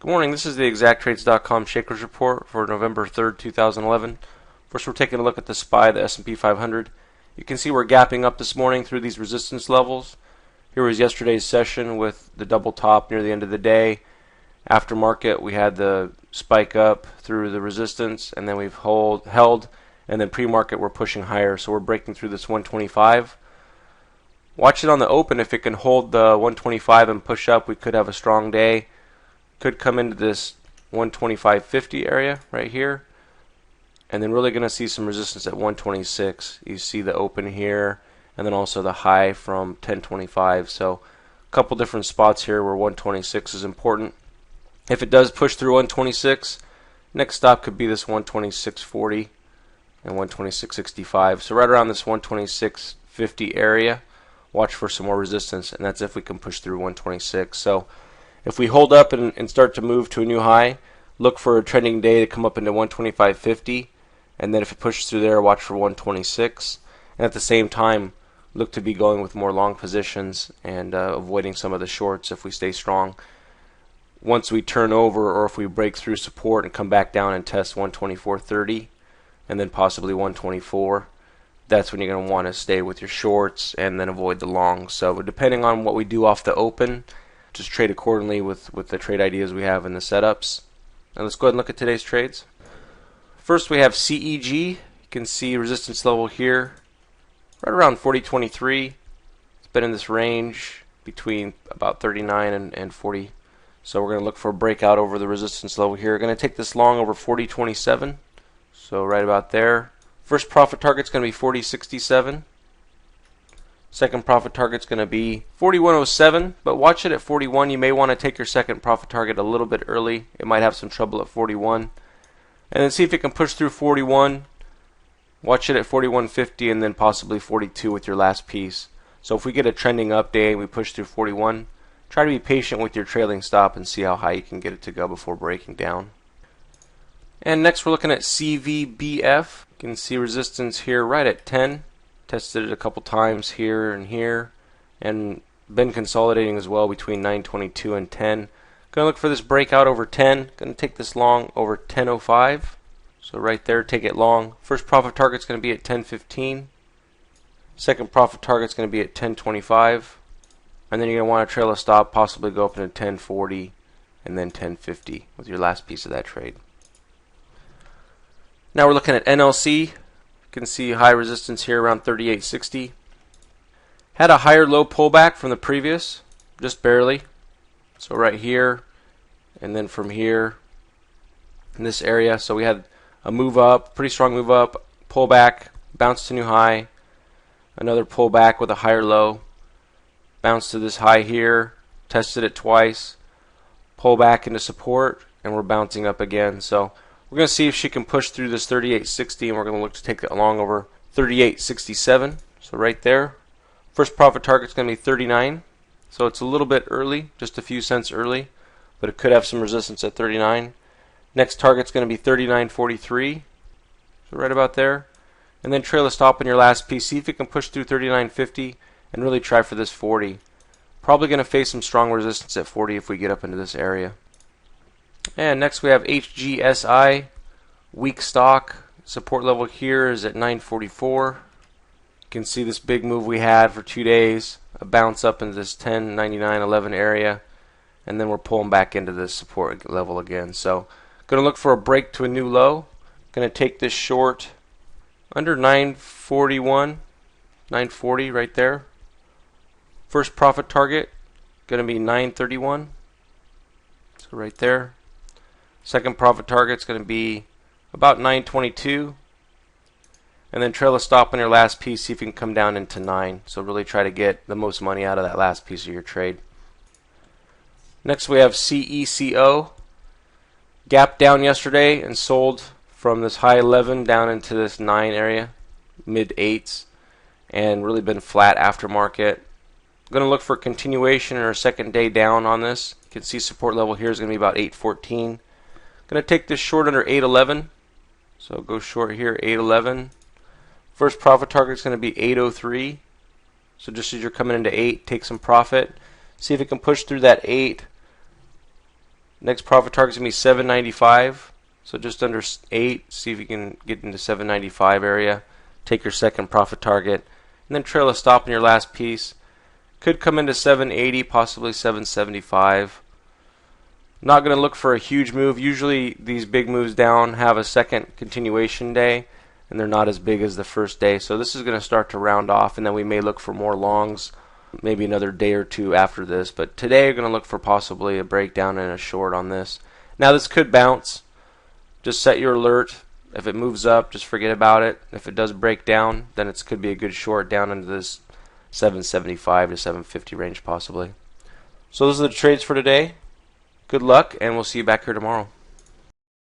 Good morning, this is the exacttrades.com Shakers Report for November 3rd, 2011. First we're taking a look at the SPY, the S&P 500. You can see we're gapping up this morning through these resistance levels. Here was yesterday's session with the double top near the end of the day. After market we had the spike up through the resistance, and then we've held, and then pre-market we're pushing higher, so we're breaking through this 125. Watch it on the open. If it can hold the 125 and push up, we could have a strong day. Could come into this 125.50 area right here, and then really going to see some resistance at 126. You see the open here, and then also the high from 1025. So a couple different spots here where 126 is important. If it does push through 126, next stop could be this 126.40 and 126.65. So right around this 126.50 area, watch for some more resistance, and that's if we can push through 126. So if we hold up and start to move to a new high, look for a trending day to come up into 125.50, and then if it pushes through there, watch for 126. And at the same time, look to be going with more long positions and avoiding some of the shorts if we stay strong. Once we turn over, or if we break through support and come back down and test 124.30 and then possibly 124, that's when you're going to want to stay with your shorts and then avoid the longs. So depending on what we do off the open, just trade accordingly with the trade ideas we have in the setups. Now let's go ahead and look at today's trades. First we have CEG. You can see resistance level here right around 40.23. It's been in this range between about 39 and 40. So we're going to look for a breakout over the resistance level here. We're going to take this long over 40.27. So right about there. First profit target is going to be 40.67. Second profit target is going to be 41.07, but watch it at 41. You may want to take your second profit target a little bit early. It might have some trouble at 41. And then see if it can push through 41. Watch it at 41.50 and then possibly 42 with your last piece. So if we get a trending up day and we push through 41, try to be patient with your trailing stop and see how high you can get it to go before breaking down. And next we're looking at CVBF. You can see resistance here right at 10. Tested it a couple times here, and been consolidating as well between 922 and 10. Going to look for this breakout over 10. Going to take this long over 10.05. So right there, take it long. First profit target is going to be at 10.15. Second profit target is going to be at 10.25. And then you're going to want to trail a stop, possibly go up into 10.40 and then 10.50 with your last piece of that trade. Now we're looking at NLC. You can see high resistance here around 38.60. Had a higher low pullback from the previous, just barely. So right here, and then from here in this area. So we had a move up, pretty strong move up, pullback, bounce to new high, another pullback with a higher low, bounce to this high here, tested it twice, pull back into support, and we're bouncing up again. So we're going to see if she can push through this 38.60, and we're going to look to take it along over 38.67. So right there. First profit target is going to be 39. So it's a little bit early, just a few cents early, but it could have some resistance at 39. Next target is going to be 39.43. So right about there. And then trail a stop on your last piece. See if it can push through 39.50 and really try for this 40. Probably going to face some strong resistance at 40 if we get up into this area. And next we have HGSI, weak stock. Support level here is at 944. You can see this big move we had for 2 days, a bounce up into this 10.99.11 area, and then we're pulling back into this support level again. So going to look for a break to a new low. Going to take this short under 941, 940 right there. First profit target going to be 931. So right there. Second profit target is going to be about 922. And then trail a stop on your last piece, see if you can come down into 9. So really try to get the most money out of that last piece of your trade. Next we have CECO. Gap down yesterday and sold from this high 11 down into this 9 area, mid 8s, and really been flat after market. Going to look for continuation or a second day down on this. You can see support level here is going to be about 814. Going to take this short under 811. So go short here, 811. First profit target is going to be 803. So just as you're coming into 8, take some profit. See if it can push through that 8 Next profit target is going to be 795. So just under 8. See if you can get into 795 area. Take your second profit target. And then trail a stop in your last piece. Could come into 780, possibly 775. Not going to look for a huge move. Usually these big moves down have a second continuation day, and they're not as big as the first day. So this is going to start to round off, and then we may look for more longs maybe another day or two after this. But today we're going to look for possibly a breakdown and a short on this. Now this could bounce. Just set your alert. If it moves up, just forget about it. If it does break down, then it could be a good short down into this 775 to 750 range possibly. So those are the trades for today. Good luck, and we'll see you back here tomorrow.